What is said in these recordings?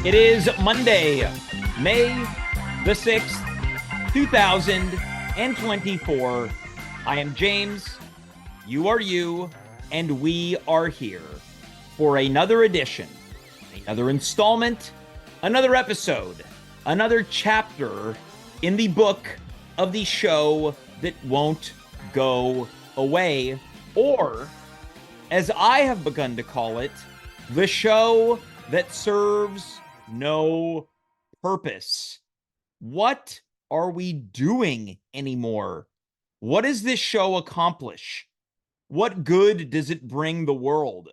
It is Monday, May the 6th, 2024. I am James, you are you, and we are here for another edition, another installment, another episode, another chapter in the book of the show that won't go away, or as I have begun to call it, the show that serves no purpose. What are we doing anymore? What does this show accomplish? What good does it bring the world?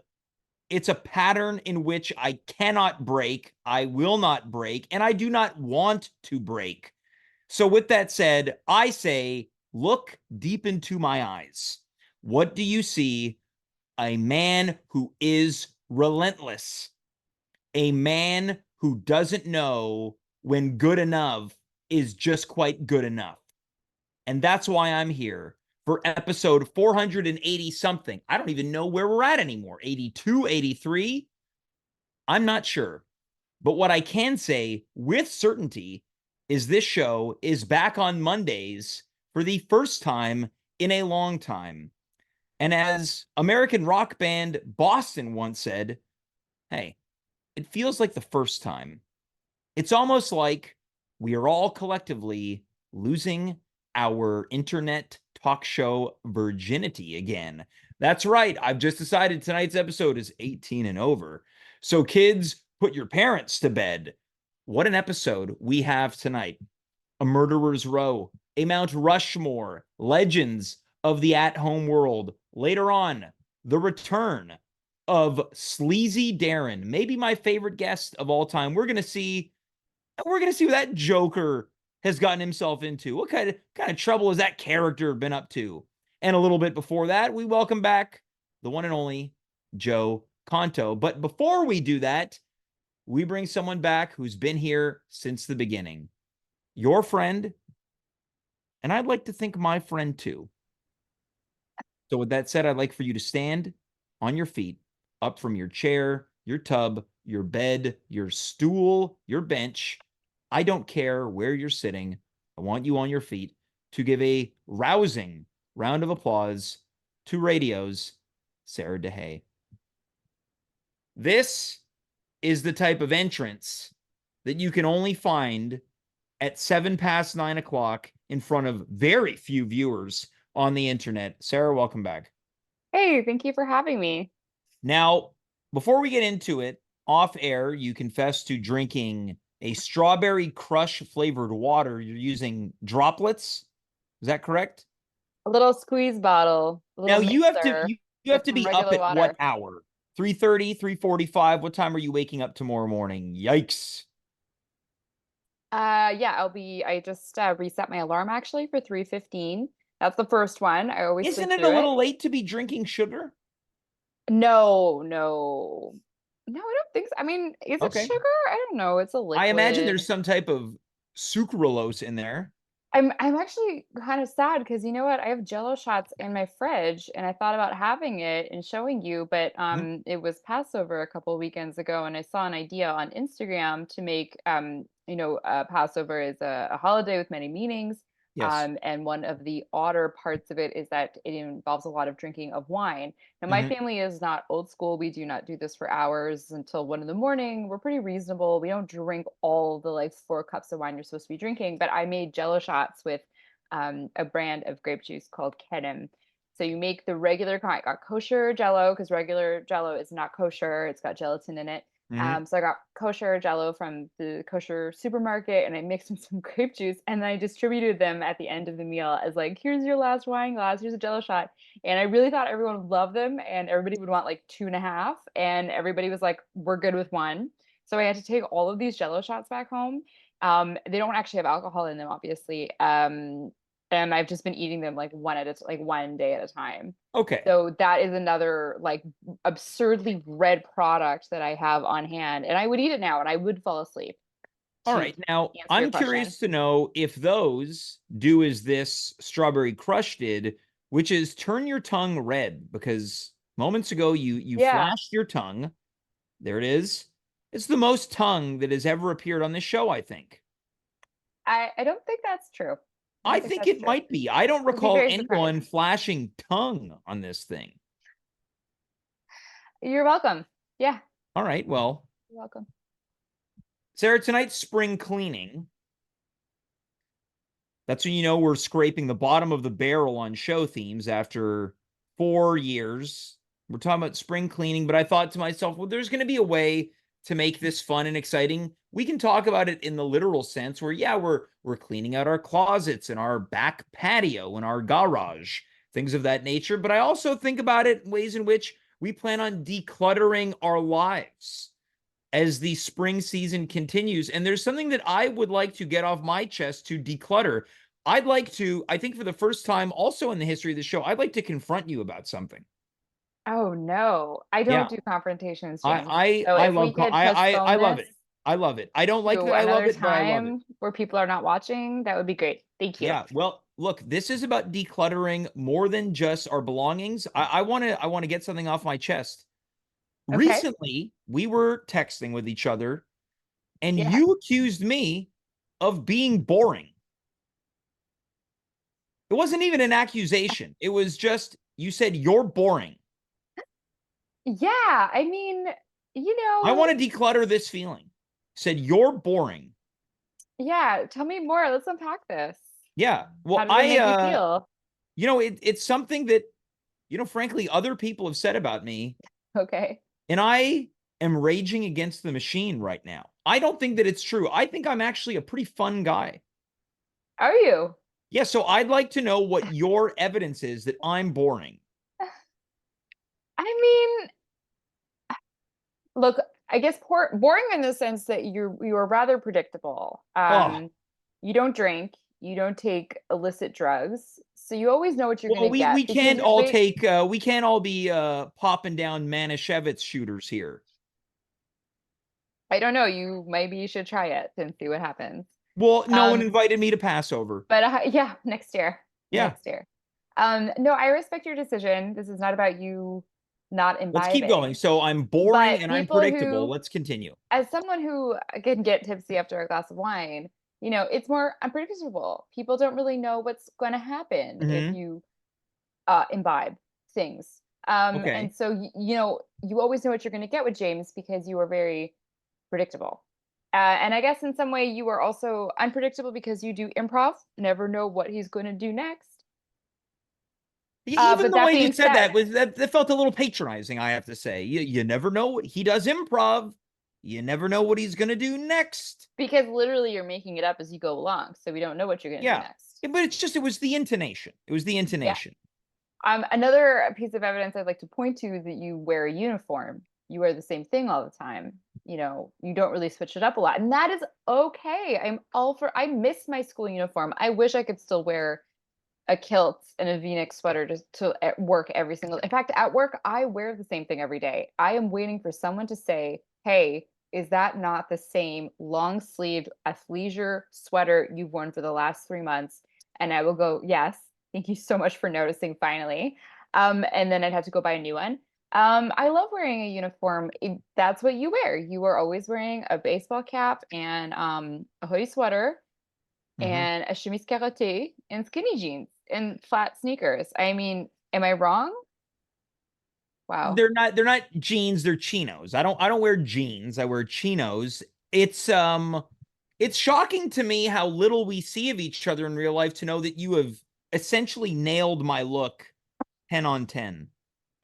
It's a pattern in which I cannot break, I will not break, and I do not want to break. So with that said, I say, look deep into my eyes. What do you see? A man who is relentless. A man who doesn't know when good enough is just quite good enough. And that's why I'm here for episode 480 something. I don't even know where we're at anymore. 82, 83? I'm not sure. But what I can say with certainty is this show is back on Mondays for the first time in a long time. And as American rock band Boston once said, hey, it feels like the first time. It's almost like we are all collectively losing our internet talk show virginity again. That's right. I've just decided tonight's episode is 18 and over. So kids, put your parents to bed. What an episode we have tonight. A Murderer's Row, a Mount Rushmore, legends of the at-home world. Later on, the return of Sleazy Darren, maybe my favorite guest of all time. We're gonna see what that Joker has gotten himself into. What kind of trouble has that character been up to? And a little bit before that, we welcome back the one and only Joe Conto. But before we do that, we bring someone back who's been here since the beginning. Your friend, and I'd like to think my friend too. So with that said, I'd like for you to stand on your feet, up from your chair, your tub, your bed, your stool, your bench. I don't care where you're sitting. I want you on your feet to give a rousing round of applause to radio's Sarah Deshaies. This is the type of entrance that you can only find at 9:07 in front of very few viewers on the internet. Sarah, welcome back. Hey, thank you for having me. Now, before we get into it, off air, you confess to drinking a strawberry crush flavored water. You're using droplets. Is that correct? A little squeeze bottle, a Now little mixer you have with to some be up regular at what water. hour? 3:30, 3:45. What time are you waking up tomorrow morning? Yikes. Yeah, I just reset my alarm actually for 3:15. That's the first one. I always Isn't sleep it a through it. little late to be drinking sugar? No, no. No, I don't think so. I mean, is it Okay. sugar? I don't know. It's a I imagine there's liquid. some type of sucralose in there. I'm actually kind of sad because you know what? I have Jello shots in my fridge and I thought about having it and showing you, but Mhm. it was Passover a couple weekends ago and I saw an idea on Instagram to make Passover is a holiday with many meanings. Yes. And one of the odder parts of it is that it involves a lot of drinking of wine. Now, my Mhm. family is not old school. We do not do this for hours until 1 in the morning. We're pretty reasonable. We don't drink all the like 4 cups of wine you're supposed to be drinking, but I made Jello shots with a brand of grape juice called Kedem. So you make the regular kind, got kosher Jello because regular Jello is not kosher. It's got gelatin in it. Mhm. So I got kosher Jello from the kosher supermarket, and I mixed in some grape juice, and then I distributed them at the end of the meal as like, here's your last wine glass, here's a Jello shot, and I really thought everyone would love them, and everybody would want like two and a half, and everybody was like, we're good with one. So I had to take all of these Jello shots back home. They don't actually have alcohol in them, obviously. And I've just been eating them like like 1 day at a time. Okay. So that is another like absurdly red product that I have on hand, and I would eat it now, and I would fall asleep. All To right. Now, answer your I'm question, curious to know if those do as this strawberry crush did, which is turn your tongue red because moments ago you yeah, flashed your tongue. There it is. It's the most tongue that has ever appeared on this show, I think. I don't think that's true. I I don't think think that's it true. might be. I don't I'd be recall very surprised. anyone flashing tongue on this thing. You're welcome. Yeah, All right, well, you're welcome. Sarah, tonight's spring cleaning. That's when you know we're scraping the bottom of the barrel on show themes after 4 years. We're talking about spring cleaning, but I thought to myself, well, there's going to be a way to make this fun and exciting. We can talk about it in the literal sense where, yeah, we're cleaning out our closets and our back patio and our garage, things of that nature. But I also think about it in ways in which we plan on decluttering our lives as the spring season continues. And there's something that I would like to get off my chest to declutter. I'd like to, I think for the first time also in the history of the show, I'd like to confront you about something. Oh no, I don't Yeah. do confrontations, James. I So I if we love could I postpone love this it. I love it. I don't like to that I love another it, but I love it. time where people are not watching, that would be great. Thank you. Yeah. Well, look, this is about decluttering more than just our belongings. I want to get something off my chest. Okay. Recently, we were texting with each other and Yeah. you accused me of being boring. It wasn't even an accusation. It was just you said you're boring. Yeah. I mean, you I know, want to declutter this feeling. Said you're boring. yeah. Tell me more. Let's unpack this. Yeah. How Well, does it make you feel? it's something that frankly other people have said about me Okay. and I am raging against the machine right now. I don't think that it's true. I think I'm actually a pretty fun guy. Are you? Yeah, so I'd like to know what your evidence is that I'm boring. I mean, look, I guess boring in the sense that you are rather predictable. Oh, You don't drink, you don't take illicit drugs, so you always know what you're well, gonna we get because can't you're all wait. take we can't all be popping down Manischewitz shooters here. I don't know. Maybe you should try it and see what happens. Well, no one Um, invited me to Passover. but yeah, next year, Yeah, next year. No, I respect your decision. This is not about you not let's keep going. imbibing, So I'm boring but and I'm people predictable. who, Let's continue. as someone who can get tipsy after a glass of wine, it's more unpredictable. People don't really know what's going to happen if Hmm. you imbibe things. And Okay. so, you always know what you're going to get with James because you are very predictable. And I guess in some way you are also unpredictable because you do improv, never know what he's going to do next. Even But the that way you being said said, that felt a little patronizing, I have to say. You never know what he does improv. You never know what he's gonna do next. because literally you're making it up as you go along, so we don't know what you're going to do Yeah. next. Yeah, but it was the intonation. It was the Yeah. intonation. Another piece of evidence I'd like to point to is that you wear a uniform. You wear the same thing all the time. You don't really switch it up a lot. And that is okay. I miss my school uniform. I wish I could still wear a kilt and a V-neck sweater to at work every single. In fact, at work, I wear the same thing every day. I am waiting for someone to say, "Hey, is that not the same long-sleeved athleisure sweater you've worn for the last 3 months?" And I will go, "Yes, thank you so much for noticing finally." And then I'd have to go buy a new one. I love wearing a uniform. That's what you wear. You are always wearing a baseball cap and a hoodie sweater Mhm. and a chemise carottée and skinny jeans and flat sneakers. I mean, am I wrong? Wow. They're not jeans, they're chinos. I don't wear jeans. I wear chinos. It's shocking to me how little we see of each other in real life to know that you have essentially nailed my look 10 on 10.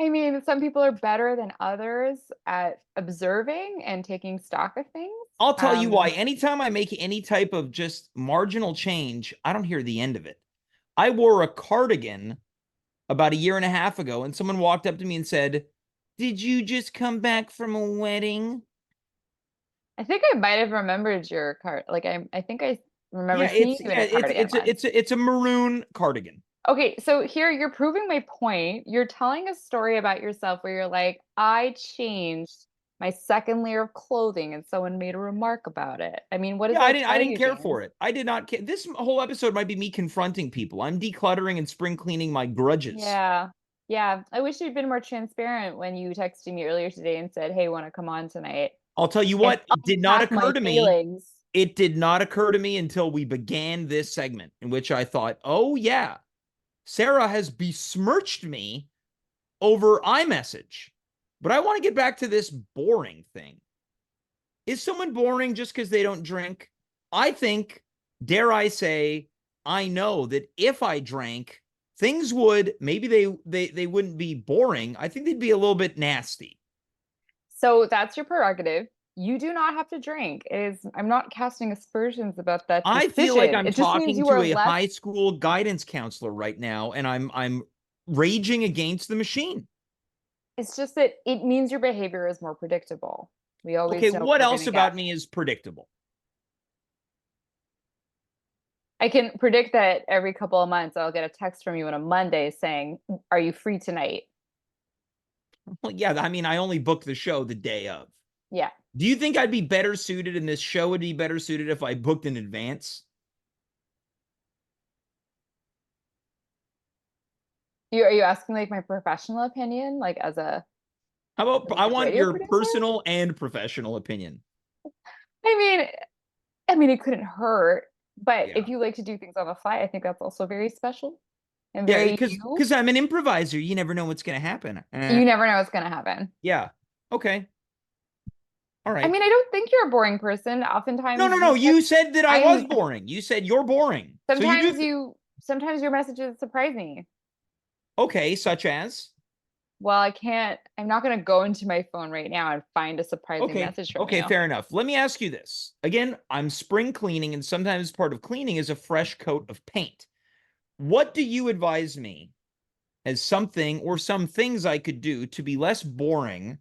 I mean, some people are better than others at observing and taking stock of things. I'll tell you why. Um, Anytime I make any type of just marginal change, I don't hear the end of it. I wore a cardigan about a year and a half ago, and someone walked up to me and said, "Did you just come back from a wedding?" I think I might have remembered your card. Like I think I remember Yeah, seeing you in a cardigan once. it's a maroon cardigan. Okay, so here you're proving my point. You're telling a story about yourself where you're like, I changed my second layer of clothing and someone made a remark about it. I mean, what does Yeah, that I tell didn't you, care James? for it. I did not care. This whole episode might be me confronting people. I'm decluttering and spring cleaning my grudges. Yeah. Yeah. I wish you'd been more transparent when you texted me earlier today and said, "Hey, want to come on tonight?" I'll tell you and what, it did not unpack my occur to me. feelings. It did not occur to me until we began this segment, in which I thought, oh, yeah, Sarah has besmirched me over iMessage. But I want to get back to this boring thing. Is someone boring just because they don't drink? I think, dare I say, I know that if I drank, things would, maybe they wouldn't be boring. I think they'd be a little bit nasty. So that's your prerogative. You do not have to drink. I'm not casting aspersions about that I feel like decision. I'm It just means talking you to are a less. high school guidance counselor right now, and I'm raging against the machine. It's just that it means your behavior is more predictable. We Okay, always know what what we're else gonna get. about me is predictable? I can predict that every couple of months I'll get a text from you on a Monday saying, "Are you free tonight?" Well, yeah, I mean, I only booked the show the day of. Yeah. Do you think I'd be better suited and this show would be better suited if I booked in advance? Are you asking like my professional opinion, like How about as I a want radio your producer? personal and professional opinion? I mean, it couldn't hurt. But Yeah. if you like to do things on the fly, I think that's also very special and Yeah, very because you. I'm an improviser. You never know what's going to happen. You never know what's gonna happen. Yeah. Okay. All I right. mean, I don't think you're a boring person. No, Oftentimes no, you no. text, You said that I was I'm boring. You said you're boring. So you do. sometimes your messages surprise me. Okay, such as. Well, I'm not gonna go into my phone right now and find a surprising Okay. message from Okay, you. fair enough. Let me ask you this. Again, I'm spring cleaning, and sometimes part of cleaning is a fresh coat of paint. What do you advise me as something or some things I could do to be less boring,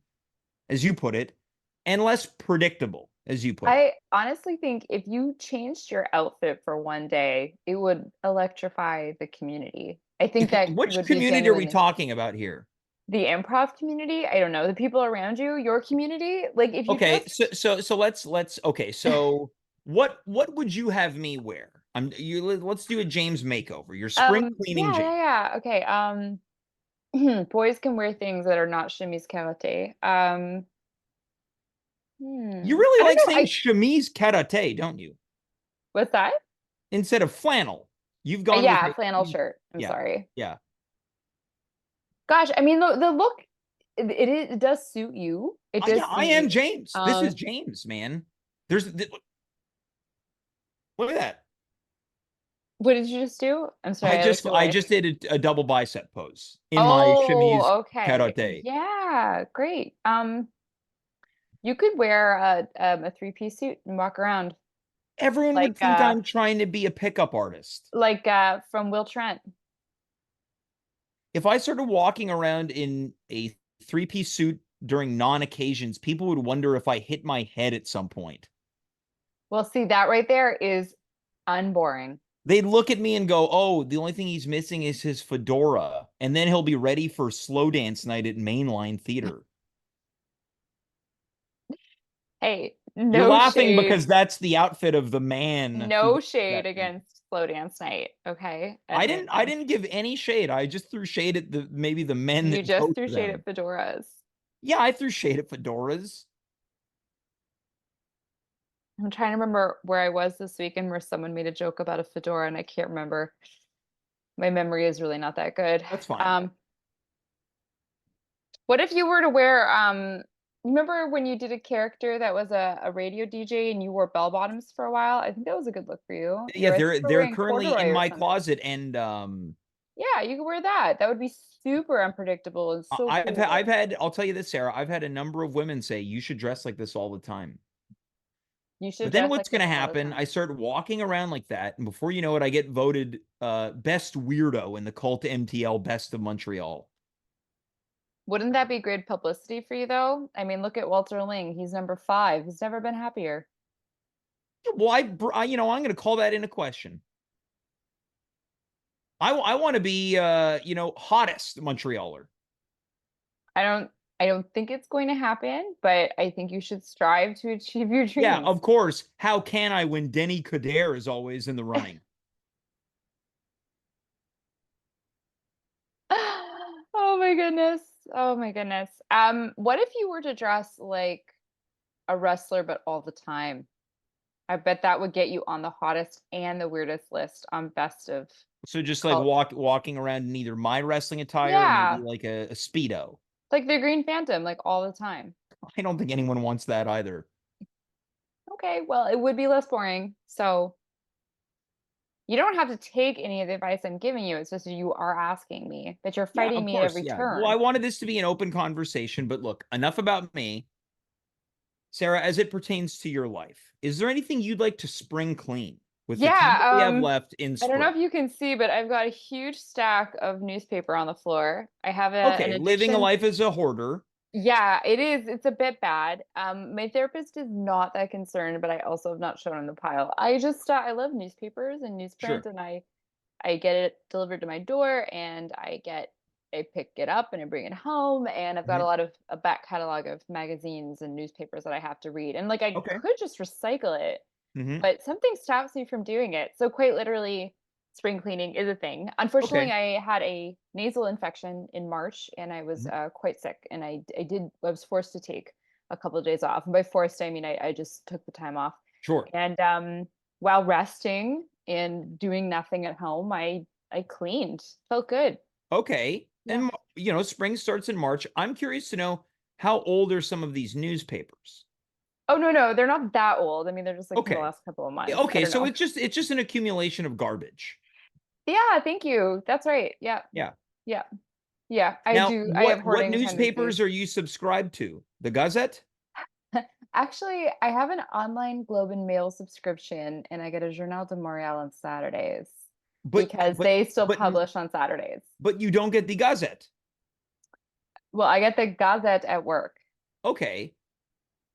as you put it, and less predictable, as you put it? I honestly think if you changed your outfit for one day, it would electrify the community. I think that Which would be community are we genuinely talking about here? the improv community. I don't know, the people around you, your community. Like if you Okay, so just let's okay. So what would you have me wear? Let's do a James makeover. Your spring cleaning yeah, James. yeah, yeah. Okay. Boys can wear things that are not chemise karate. You really I don't like know. saying I chemise karate, don't you? What's that? Instead of flannel. You've gone with Yeah, a flannel shirt. I'm yeah, sorry. yeah. Gosh, I mean the look it does suit you. It Yeah, does I suit am you. James. This is Um, James, man. There's look at that. what did you just do? I'm sorry, I looked I away. just did a double bicep pose in my chemise Oh, okay. karate. Yeah, great. You could wear a three-piece suit and walk around Everyone like would think I'm trying to be a pickup artist. from Will Trent. If I started walking around in a three-piece suit during non-occasions, people would wonder if I hit my head at some point. Well, see that right there is unboring. They'd look at me and go, "Oh, the only thing he's missing is his fedora." And then he'll be ready for slow dance night at Mainline Theater. Hey, You're laughing because that's the outfit of the man who no does shade that thing. against slow dance night, okay? At I Mainline. didn't give any shade. I just threw shade at the maybe the men You that go just threw to shade them. at fedoras. Yeah, I threw shade at fedoras. I'm trying to remember where I was this weekend where someone made a joke about a fedora and I can't remember. My memory is really not that good. That's fine. Um, what if you were to wear remember when you did a character that was a radio DJ and you wore bell bottoms for a while? I think that was a good look for you. Yeah, I think you were they're wearing currently corduroy in or my something. closet, and Yeah, you could wear that. That would be super unpredictable and so I've cool. had I'll tell you this, Sarah, I've had a number of women say you should dress like this all the time. You should But then dress what's like going this to all the happen? I time. start walking around like that, and before you know it, I get voted best weirdo in the Cult MTL Best of Montreal. Wouldn't that be great publicity for you though? I mean, look at Walter Ling. He's number 5. He's never been happier. Well, I'm going to call that into question. I want to be hottest Montrealer. I don't think it's going to happen, but I think you should strive to achieve your Yeah, dreams. of course. How can I when Denny Coderre is always in the running? Oh my goodness. Oh my goodness. What if you were to dress like a wrestler, but all the time. I bet that would get you on the hottest and the weirdest list on best of So just like cult. walking around in either my wrestling attire or maybe Yeah, like a Speedo. like the Green Phantom, like all the time. I don't think anyone wants that either. Okay, well, it would be less boring. So you don't have to take any of the advice I'm giving you. It's just you are asking me, but you're Yeah, fighting of me at course. every Yeah. Well, I turn. wanted this to be an open conversation, but look, enough about me. Sarah, as it pertains to your life, is there anything you'd like to spring clean with the time that we Yeah, have left in I don't know spring? if you can see, but I've got a huge stack of newspaper on the floor. I have an Okay, living a addiction. life as a hoarder. Yeah, it is. It's a bit bad. My therapist is not that concerned, but I also have not shown him the pile. I just I love newspapers and newsprint, Sure. and I get it delivered to my door, and I pick it up and I bring it home, and I've got Mhm. a back catalog of magazines and newspapers that I have to read, and like I Okay. could just recycle it, Hmm. but something stops me from doing it. So quite literally, spring cleaning is a thing. Unfortunately, Okay. I had a nasal infection in March, and I was Mhm. quite sick, and I was forced to take a couple of days off. And by forced, I mean I just took the time off. Sure. And while resting and doing nothing at home, I cleaned. Felt good. Okay. Yeah. And spring starts in March. I'm curious to know how old are some of these newspapers? Oh no, no, they're not that old. I mean, they're just like from the Okay. last couple of months. I Okay, don't so know. it's just an accumulation of garbage. Yeah, thank you. That's right. Yeah. Yeah. Yeah. Yeah. I Now, do. I have what hoarding newspapers tendencies. are you subscribed to? The Gazette? Actually, I have an online Globe and Mail subscription, and I get a Journal de Montréal on Saturdays But because but they still but publish on Saturdays. but you don't get the Gazette. Well, I get the Gazette at work. Okay.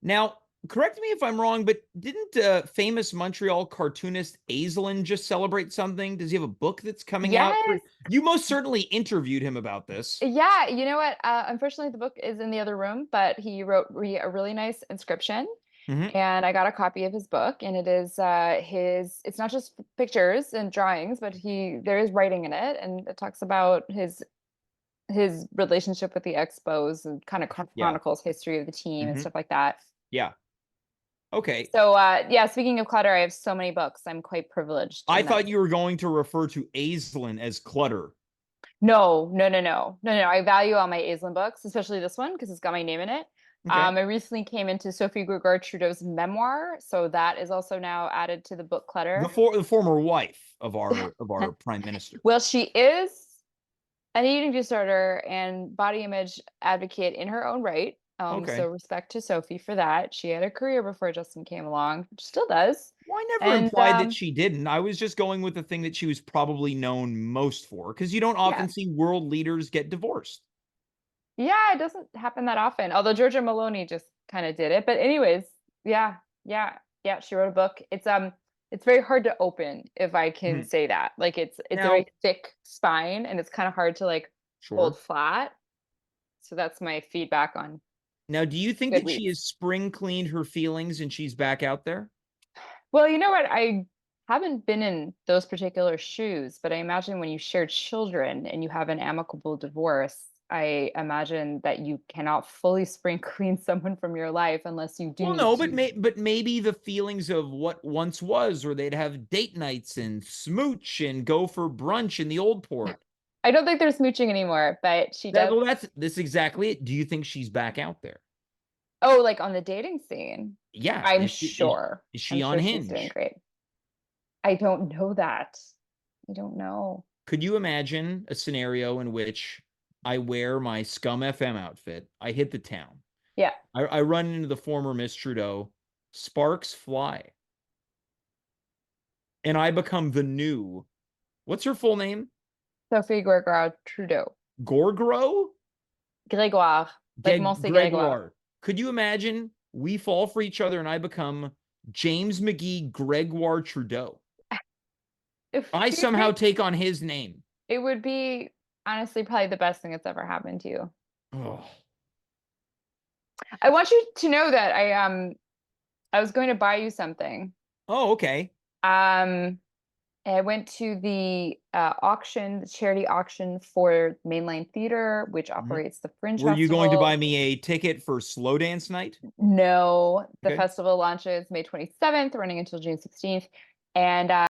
Now, correct me if I'm wrong, but didn't famous Montreal cartoonist Aislinn just celebrate something? Does he have a book that's coming out for Yes. you? Most certainly interviewed him about this. Yeah, you know what? Unfortunately, the book is in the other room, but he wrote a really nice inscription, Hmm. and I got a copy of his book, and it is his. It's not just pictures and drawings, but there is writing in it, and it talks about his relationship with the Expos and kind of Yeah. chronicles history of the team and Hmm. stuff like that. Yeah. Okay. So yeah, speaking of clutter, I have so many books. I'm quite privileged I in that. thought you were going to refer to Aislinn as clutter. No, no, no, no, no, no. I value all my Aislinn books, especially this one because it's got my name in it. Okay. I recently came into Sophie Gregoire Trudeau's memoir, so that is also now added to the book clutter. The former wife of our prime minister. Well, she is an eating disorder and body image advocate in her own right. So Okay. respect to Sophie for that. She had a career before Justin came along, still does. Well, I never And implied that she didn't. I was just going with the thing that she was probably known most for, because you don't yeah, often see world leaders get divorced. yeah, it doesn't happen that often. Although Georgia Maloney just kind of did it. But anyways, yeah, yeah, yeah. She wrote a book. It's very hard to open, if I can Mhm. say that. Like it's a very Now, thick spine, and it's kind of hard to like hold sure. flat. So that's my feedback on Now, do you think that she Goodreads. has spring cleaned her feelings and she's back out there? Well, you know what? I haven't been in those particular shoes, but I imagine when you share children and you have an amicable divorce, I imagine that you cannot fully spring clean someone from your life unless you do Well, need no, but to. maybe the feelings of what once was, where they'd have date nights and smooch and go for brunch in the old port. I don't think they're smooching anymore, but she That does. well, that's this exactly it. Do you think she's back out there? Oh, like on the dating scene. Yeah. I'm Is she is, sure. is she I'm on sure she's doing Hinge? great. I don't know that. I don't know. Could you imagine a scenario in which I wear my Scum FM outfit, I hit the town, Yeah. I run into the former Miss Trudeau, sparks fly, and I become the new, what's her full name? Sophie Gregoire Trudeau. Gorgro? Grégoire. Like Monsieur Grégoire. Gregoire. Could you imagine we fall for each other and I become James McGee Gregoire Trudeau? If I do you somehow think take on his name. it would be honestly probably the best thing that's ever happened to you. Oh, I want you to know that I was going to buy you something. oh okay. Um I went to the auction, the charity auction for Mainline Theater, which Mhm. operates the Fringe Were you going to Festival. buy me a ticket for Slow Dance Night? No, the Okay. festival launches May 27th, running until June 16th. And